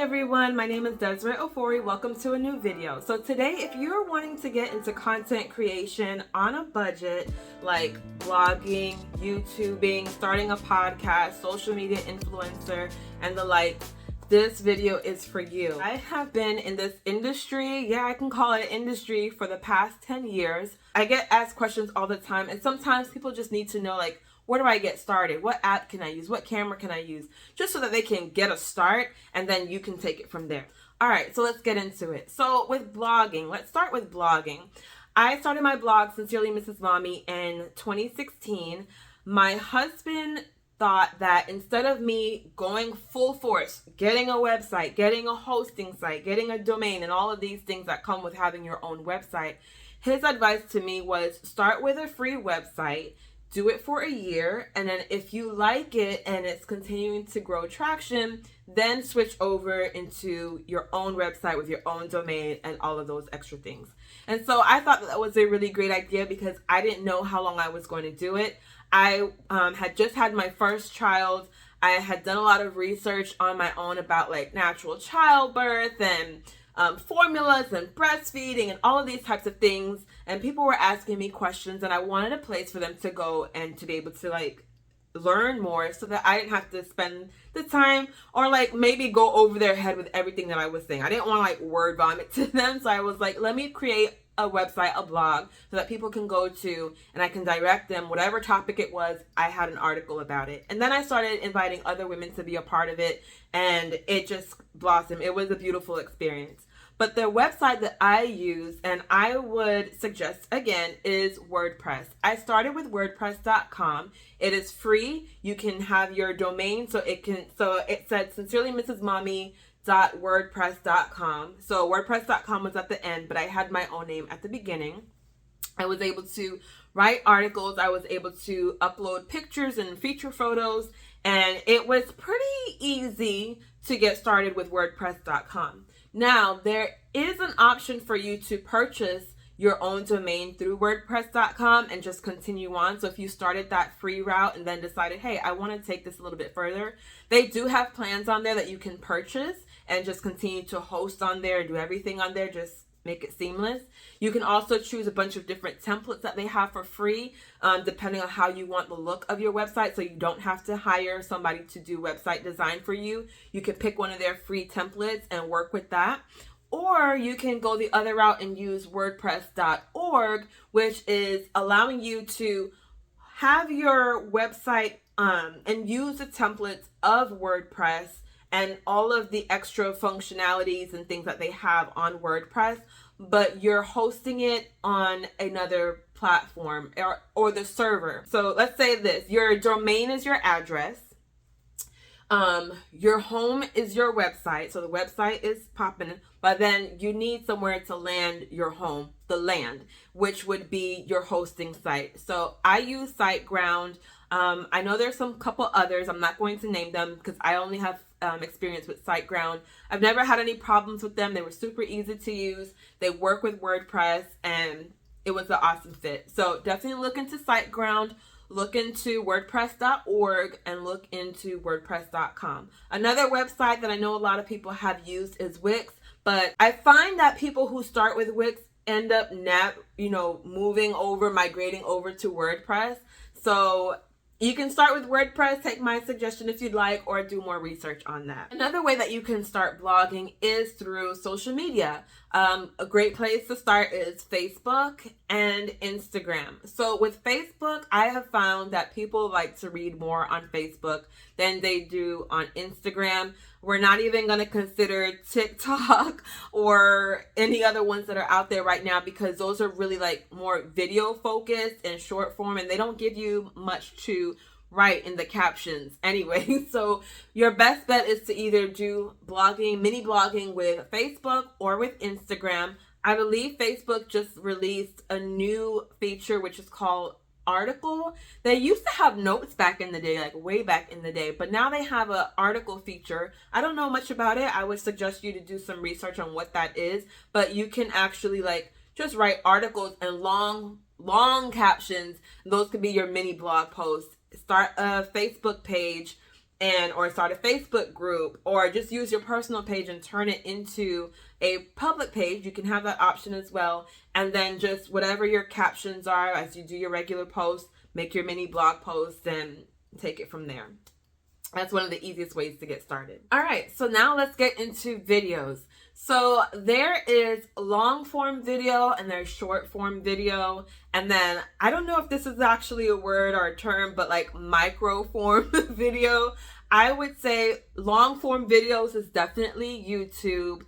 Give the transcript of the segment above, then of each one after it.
everyone, my name is Desiraé Ofori. Welcome to a new video. So today, if you're wanting to get into content creation on a budget, like blogging, YouTubing, starting a podcast, social media influencer, and the like, this video is for you. I have been in this industry, yeah, I can call it industry, for the past 10 years. I get asked questions all the time, and sometimes people just need to know, like, where do I get started? What app can I use? What camera can I use? Just so that they can get a start, and then you can take it from there. All right, so let's get into it. So with blogging, let's start with blogging. I started my blog, Sincerely Mrs. Mommy, in 2016. My husband thought that instead of me going full force, getting a website, getting a hosting site, getting a domain, and all of these things that come with having your own website, his advice to me was start with a free website, do it for a year, and then if you like it and it's continuing to grow traction, then switch over into your own website with your own domain and all of those extra things. And so I thought that was a really great idea because I didn't know how long I was going to do it. I had just had my first child. I had done a lot of research on my own about like natural childbirth and formulas and breastfeeding and all of these types of things, and people were asking me questions, and I wanted a place for them to go and to be able to like learn more so that I didn't have to spend the time or like maybe go over their head with everything that I was saying. I didn't want to like word vomit to them, so I was like, let me create a website, a blog, so that people can go to and I can direct them. Whatever topic it was, I had an article about it. And then I started inviting other women to be a part of it, and it just blossomed. It was a beautiful experience. But the website that I use, and I would suggest again, is WordPress. I started with WordPress.com. It is free. You can have your domain, so it said Sincerely Mrs. Mommy .wordpress.com. So WordPress.com was at the end, but I had my own name at the beginning. I was able to write articles. I was able to upload pictures and feature photos, and it was pretty easy to get started with WordPress.com. Now, there is an option for you to purchase your own domain through WordPress.com and just continue on. So if you started that free route and then decided, hey, I want to take this a little bit further, they do have plans on there that you can purchase and just continue to host on there and do everything on there. Just make it seamless. You can also choose a bunch of different templates that they have for free, depending on how you want the look of your website. So you don't have to hire somebody to do website design for you. You can pick one of their free templates and work with that. Or you can go the other route and use WordPress.org, which is allowing you to have your website and use the templates of WordPress and all of the extra functionalities and things that they have on WordPress, but you're hosting it on another platform or the server. So let's say this, your domain is your address. Your home is your website. So the website is popping, but then you need somewhere to land your home, the land, which would be your hosting site. So I use SiteGround. I know there's some couple others. I'm not going to name them because I only have experience with SiteGround. I've never had any problems with them. They were super easy to use. They work with WordPress, and it was an awesome fit. So definitely look into SiteGround, look into WordPress.org, and look into WordPress.com. Another website that I know a lot of people have used is Wix, but I find that people who start with Wix end up migrating over to WordPress. So you can start with WordPress, take my suggestion if you'd like, or do more research on that. Another way that you can start blogging is through social media. A great place to start is Facebook and Instagram. So with Facebook, I have found that people like to read more on Facebook than they do on Instagram. We're not even going to consider TikTok or any other ones that are out there right now because those are really like more video focused and short form, and they don't give you much to write in the captions anyway. So your best bet is to either do blogging, mini blogging with Facebook or with Instagram. I believe Facebook just released a new feature which is called article. They used to have notes back in the day, like way back in the day, but now they have an article feature. I don't know much about it. I would suggest you to do some research on what that is, but you can actually like just write articles and long captions. Those could be your mini blog posts. Start a Facebook page or start a Facebook group, or just use your personal page and turn it into a public page. You can have that option as well. And then just whatever your captions are as you do your regular posts, make your mini blog posts and take it from there. That's one of the easiest ways to get started. All right, so now let's get into videos. So there is long form video and there's short form video. And then I don't know if this is actually a word or a term, but like micro form video. I would say long form videos is definitely YouTube,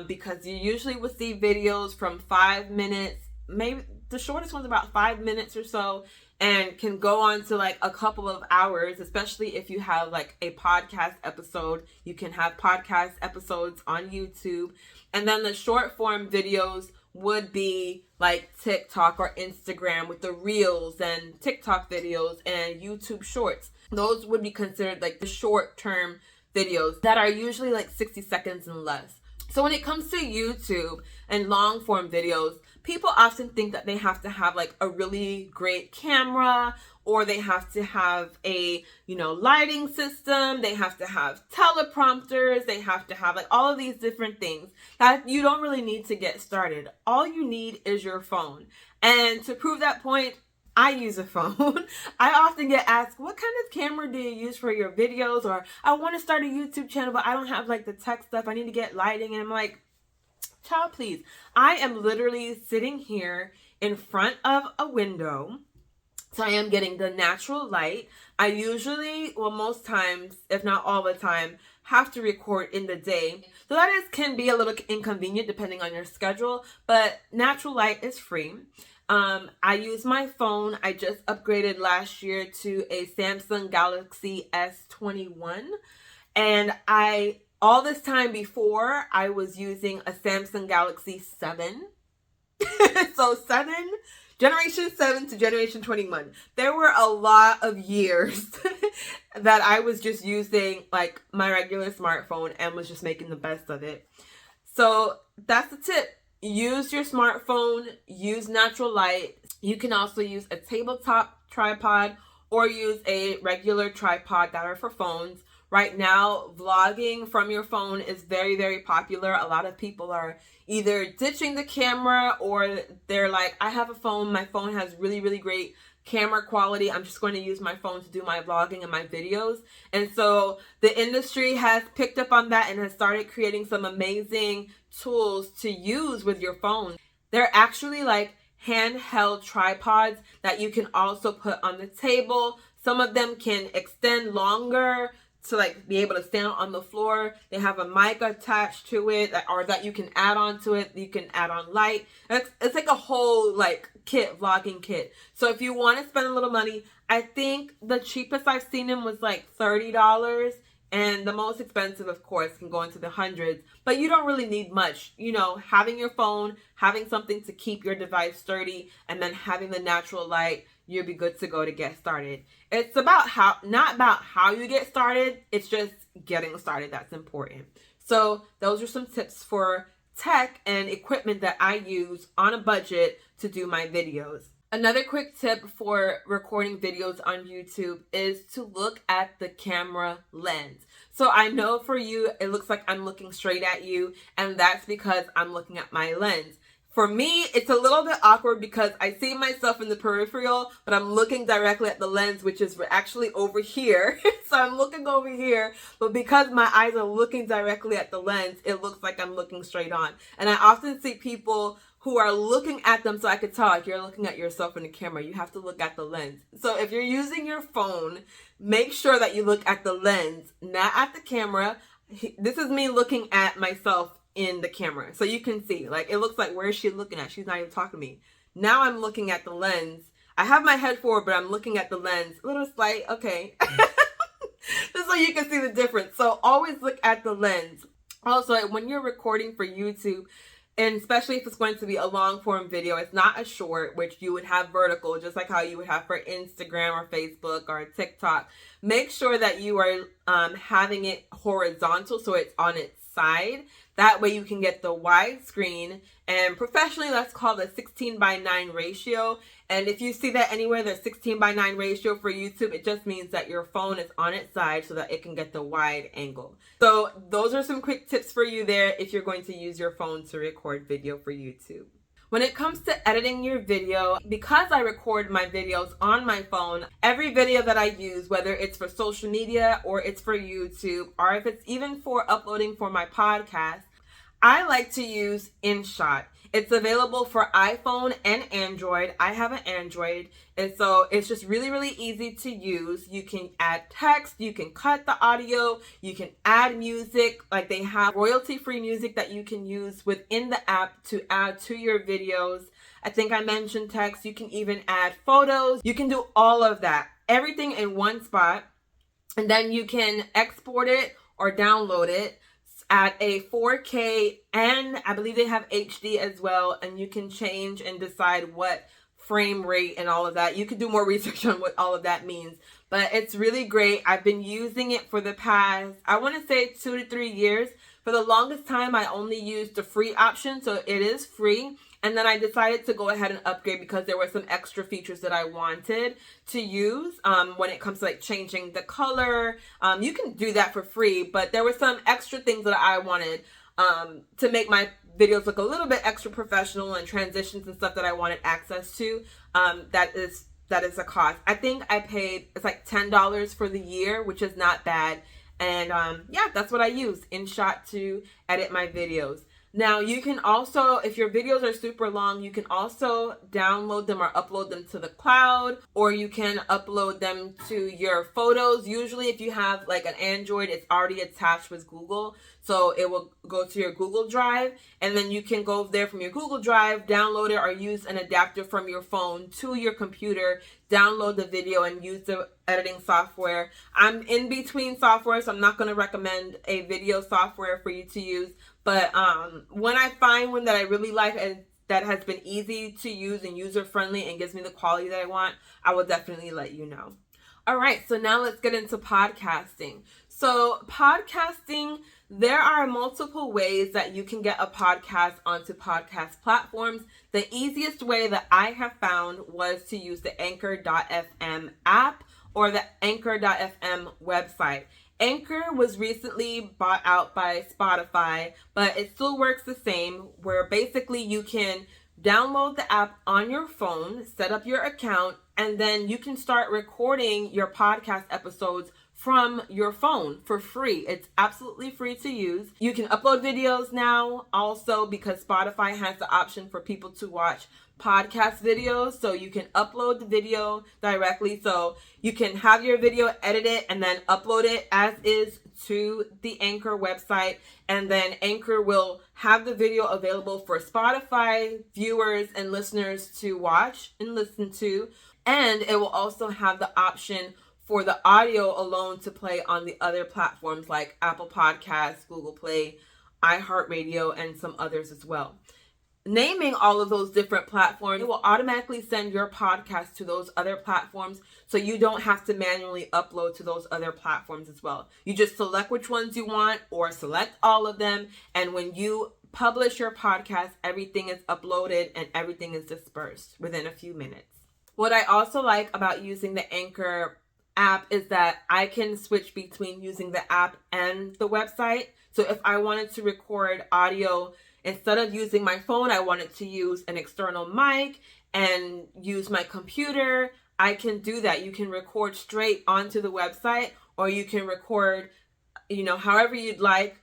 because you usually will see videos from 5 minutes, maybe the shortest one's about 5 minutes or so, and can go on to like a couple of hours, especially if you have like a podcast episode. You can have podcast episodes on YouTube. And then the short form videos would be like TikTok or Instagram with the reels and TikTok videos and YouTube shorts. Those would be considered like the short term videos that are usually like 60 seconds and less. So when it comes to YouTube and long form videos, people often think that they have to have like a really great camera, or they have to have a, lighting system. They have to have teleprompters. They have to have like all of these different things that you don't really need to get started. All you need is your phone. And to prove that point, I use a phone. I often get asked, what kind of camera do you use for your videos? Or I want to start a YouTube channel, but I don't have like the tech stuff. I need to get lighting. And I'm like, child, please. I am literally sitting here in front of a window. So I am getting the natural light. I usually, most times, if not all the time, have to record in the day. So that can be a little inconvenient depending on your schedule, but natural light is free. I use my phone. I just upgraded last year to a Samsung Galaxy S21. And all this time before, I was using a Samsung Galaxy 7. So Generation 7 to Generation 21. There were a lot of years that I was just using like my regular smartphone and was just making the best of it. So that's the tip. Use your smartphone, use natural light. You can also use a tabletop tripod or use a regular tripod that are for phones. Right now, vlogging from your phone is very, very popular. A lot of people are either ditching the camera, or they're like, I have a phone. My phone has really, really great camera quality. I'm just going to use my phone to do my vlogging and my videos. And so the industry has picked up on that and has started creating some amazing tools to use with your phone. They're actually like handheld tripods that you can also put on the table. Some of them can extend longer to like be able to stand on the floor. They have a mic attached to it, or that you can add on to it. You can add on light. It's like a whole like vlogging kit. So if you want to spend a little money, I think the cheapest I've seen them was like $30. And the most expensive, of course, can go into the hundreds. But you don't really need much. Having your phone, having something to keep your device sturdy, and then having the natural light, you'll be good to go to get started. It's not about how you get started. It's just getting started that's important. So those are some tips for tech and equipment that I use on a budget to do my videos. Another quick tip for recording videos on YouTube is to look at the camera lens. So I know for you, it looks like I'm looking straight at you, and that's because I'm looking at my lens. For me, it's a little bit awkward because I see myself in the peripheral, but I'm looking directly at the lens, which is actually over here. So I'm looking over here, but because my eyes are looking directly at the lens, it looks like I'm looking straight on. And I often see people who are looking at them, so I could tell like you're looking at yourself in the camera. You have to look at the lens. So if you're using your phone, make sure that you look at the lens, not at the camera. This is me looking at myself in the camera. So you can see, like, it looks like, where is she looking at? She's not even talking to me. Now I'm looking at the lens. I have my head forward, but I'm looking at the lens. A little slight, okay. Just so you can see the difference. So always look at the lens. Also, when you're recording for YouTube, and especially if it's going to be a long form video, it's not a short, which you would have vertical, just like how you would have for Instagram or Facebook or TikTok. Make sure that you are having it horizontal, so it's on its side. That way you can get the widescreen, and professionally that's called a 16:9 ratio. And if you see that anywhere, there's 16:9 ratio for YouTube, it just means that your phone is on its side so that it can get the wide angle. So those are some quick tips for you there if you're going to use your phone to record video for YouTube. When it comes to editing your video, because I record my videos on my phone, every video that I use, whether it's for social media or it's for YouTube, or if it's even for uploading for my podcast, I like to use InShot. It's available for iPhone and Android. I have an Android, and so it's just really, really easy to use. You can add text, you can cut the audio, you can add music. Like, they have royalty-free music that you can use within the app to add to your videos. I think I mentioned text. You can even add photos. You can do all of that, everything in one spot, and then you can export it or download it at a 4K, and I believe they have HD as well, and you can change and decide what frame rate and all of that. You could do more research on what all of that means, but it's really great. I've been using it for the past, I want to say 2 to 3 years. For the longest time, I only used the free option, so it is free. And then I decided to go ahead and upgrade because there were some extra features that I wanted to use when it comes to like changing the color. You can do that for free, but there were some extra things that I wanted to make my videos look a little bit extra professional, and transitions and stuff that I wanted access to. That is a cost. I think I paid, it's like $10 for the year, which is not bad. And yeah, that's what I use, InShot, to edit my videos. Now, you can also, if your videos are super long, you can also download them or upload them to the cloud, or you can upload them to your photos. Usually, if you have like an Android, it's already attached with Google, so it will go to your Google Drive, and then you can go there from your Google Drive, download it, or use an adapter from your phone to your computer, download the video, and use the editing software. I'm in between software, so I'm not going to recommend a video software for you to use. But when I find one that I really like and that has been easy to use and user-friendly and gives me the quality that I want, I will definitely let you know. All right, so now let's get into podcasting. So podcasting, there are multiple ways that you can get a podcast onto podcast platforms. The easiest way that I have found was to use the Anchor.fm app or the Anchor.fm website. Anchor was recently bought out by Spotify, but it still works the same, where basically you can download the app on your phone, set up your account, and then you can start recording your podcast episodes from your phone for free. It's absolutely free to use. You can upload videos now also, because Spotify has the option for people to watch podcast videos, so you can upload the video directly. So you can have your video edited and then upload it as is to the Anchor website, and then Anchor will have the video available for Spotify viewers and listeners to watch and listen to, and it will also have the option for the audio alone to play on the other platforms like Apple Podcasts, Google Play, iHeartRadio, and some others as well. Naming all of those different platforms, it will automatically send your podcast to those other platforms, so you don't have to manually upload to those other platforms as well. You just select which ones you want or select all of them, and when you publish your podcast, everything is uploaded and everything is dispersed within a few minutes. What I also like about using the Anchor app is that I can switch between using the app and the website. So if I wanted to record audio, instead of using my phone, I wanted to use an external mic and use my computer, I can do that. You can record straight onto the website, or you can record, however you'd like,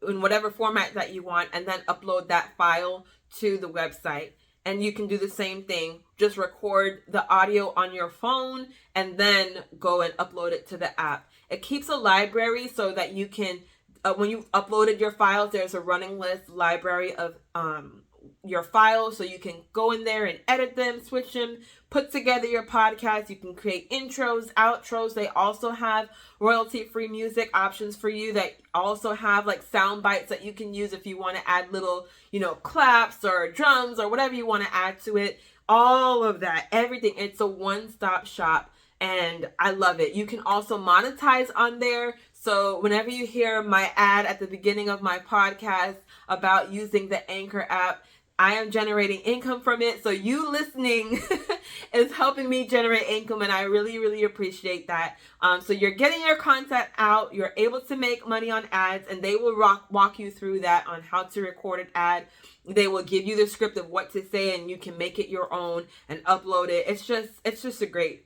in whatever format that you want, and then upload that file to the website. And you can do the same thing. Just record the audio on your phone and then go and upload it to the app. It keeps a library so that you can, when you've uploaded your files, there's a running list library of your files, so you can go in there and edit them, switch them, put together your podcast. You can create intros, outros. They also have royalty-free music options for you that also have like sound bites that you can use if you want to add little, claps or drums or whatever you want to add to it. All of that, everything. It's a one-stop shop, and I love it. You can also monetize on there. So whenever you hear my ad at the beginning of my podcast about using the Anchor app, I am generating income from it. So you listening is helping me generate income, and I really, really appreciate that. So you're getting your content out, you're able to make money on ads, and they will walk you through that on how to record an ad. They will give you the script of what to say, and you can make it your own and upload it. It's just a great,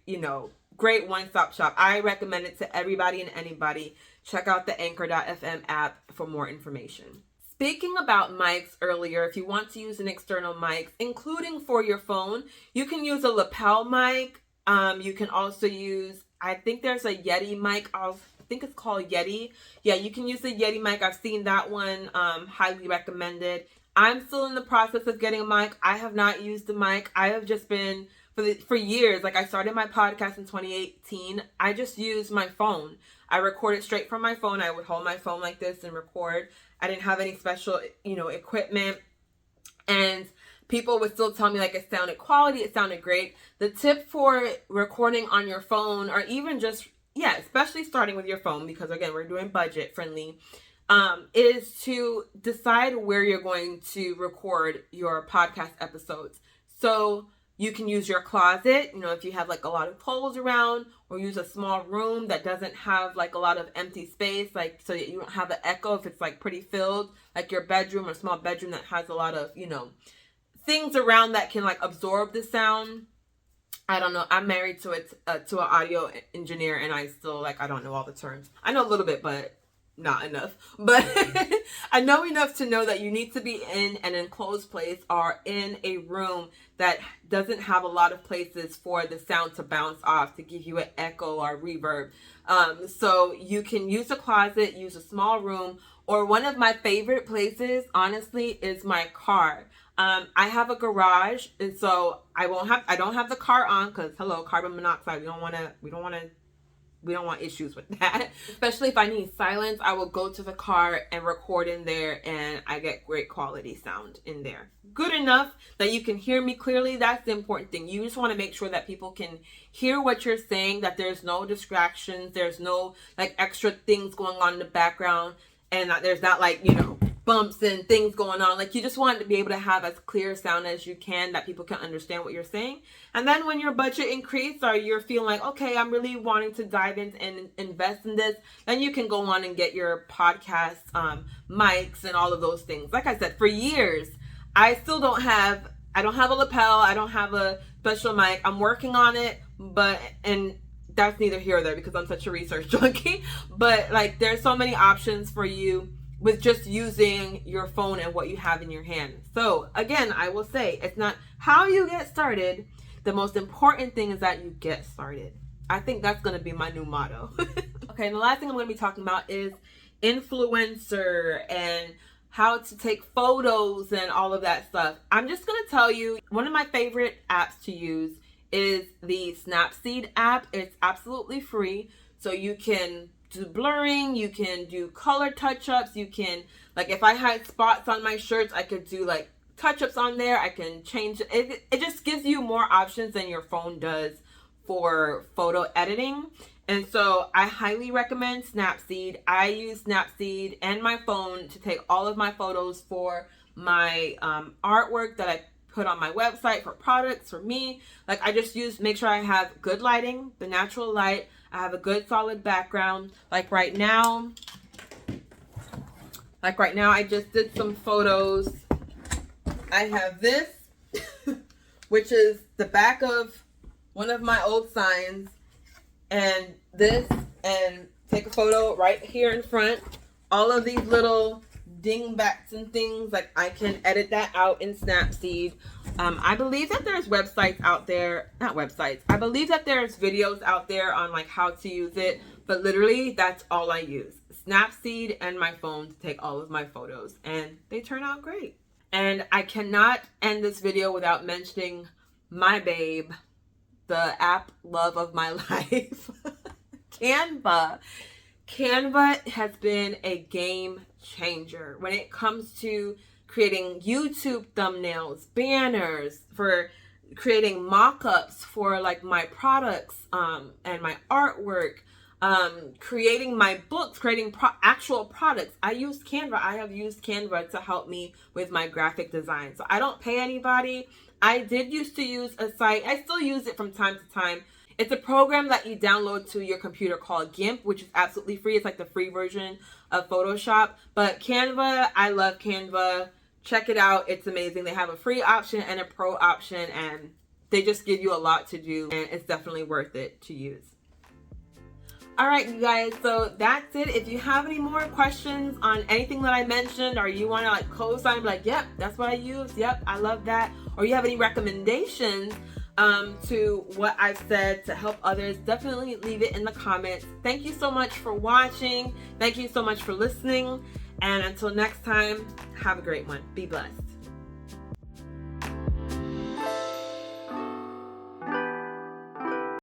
great one-stop shop. I recommend it to everybody and anybody. Check out the Anchor.fm app for more information. Speaking about mics earlier, if you want to use an external mic, including for your phone, you can use a lapel mic. You can also use, I think there's a Yeti mic. I think it's called Yeti. Yeah, you can use the Yeti mic. I've seen that one, highly recommended. I'm still in the process of getting a mic. I have not used the mic. I have just been, for years, like I started my podcast in 2018. I just used my phone. I recorded straight from my phone. I would hold my phone like this and record. I didn't have any special, equipment. And people would still tell me like it sounded quality, it sounded great. The tip for recording on your phone, or even just, especially starting with your phone, because again, we're doing budget friendly, is to decide where you're going to record your podcast episodes. So you can use your closet, if you have like a lot of clothes around, or use a small room that doesn't have like a lot of empty space, like so that you don't have an echo if it's like pretty filled, like your bedroom or small bedroom that has a lot of, things around that can like absorb the sound. I don't know. I'm married to an audio engineer, and I still I don't know all the terms. I know a little bit, but not enough. But I know enough to know that you need to be in an enclosed place or in a room that doesn't have a lot of places for the sound to bounce off to give you an echo or reverb. So you can use a closet, use a small room, or one of my favorite places, honestly, is my car. I have a garage, and so I don't have the car on because hello, carbon monoxide. We don't want issues with that. Especially if I need silence, I will go to the car and record in there, and I get great quality sound in there. Good enough that you can hear me clearly. That's the important thing. You just want to make sure that people can hear what you're saying, that there's no distractions, there's no extra things going on in the background, and that there's not bumps and things going on. You just want to be able to have as clear sound as you can, that people can understand what you're saying. And then when your budget increases, or you're feeling like, okay, I'm really wanting to dive in and invest in this, then you can go on and get your podcast mics and all of those things. Like I said, for years, I don't have a lapel, I don't have a special mic. I'm working on it, and that's neither here or there because I'm such a research junkie. But there's so many options for you with just using your phone and what you have in your hand. So again, I will say, it's not how you get started. The most important thing is that you get started. I think that's going to be my new motto. Okay, and the last thing I'm going to be talking about is influencer and how to take photos and all of that stuff. I'm just going to tell you, one of my favorite apps to use is the Snapseed app. It's absolutely free. So you can do blurring, you can do color touch-ups, you can, if I had spots on my shirts, I could do touch-ups on there. I can change it. It just gives you more options than your phone does for photo editing. And so I highly recommend Snapseed. I use Snapseed and my phone to take all of my photos for my artwork that I put on my website, for products, for me. I just make sure I have good lighting, the natural light. I have a good solid background. Right now, I just did some photos. I have this, which is the back of one of my old signs, and this, and take a photo right here in front. All of these little dingbats and things, I can edit that out in Snapseed. I believe that there's websites out there, not websites, I believe that there's videos out there on how to use it, but literally that's all I use. Snapseed and my phone to take all of my photos, and they turn out great. And I cannot end this video without mentioning my babe, the app love of my life, Canva. Canva has been a game changer when it comes to creating YouTube thumbnails, banners, for creating mock-ups for my products and my artwork. creating my books, creating actual products. I use Canva. I have used Canva to help me with my graphic design. So I don't pay anybody. I did used to use a site. I still use it from time to time. It's a program that you download to your computer called Gimp, which is absolutely free. It's like the free version of Photoshop. But Canva, I love Canva. Check it out. It's amazing. They have a free option and a pro option, and they just give you a lot to do, and it's definitely worth it to use. All right, you guys, so that's it. If you have any more questions on anything that I mentioned, or you want to like co-sign, like, yep, that's what I use. Yep, I love that. Or you have any recommendations to what I've said to help others, definitely leave it in the comments. Thank you so much for watching. Thank you so much for listening. And until next time, have a great one. Be blessed.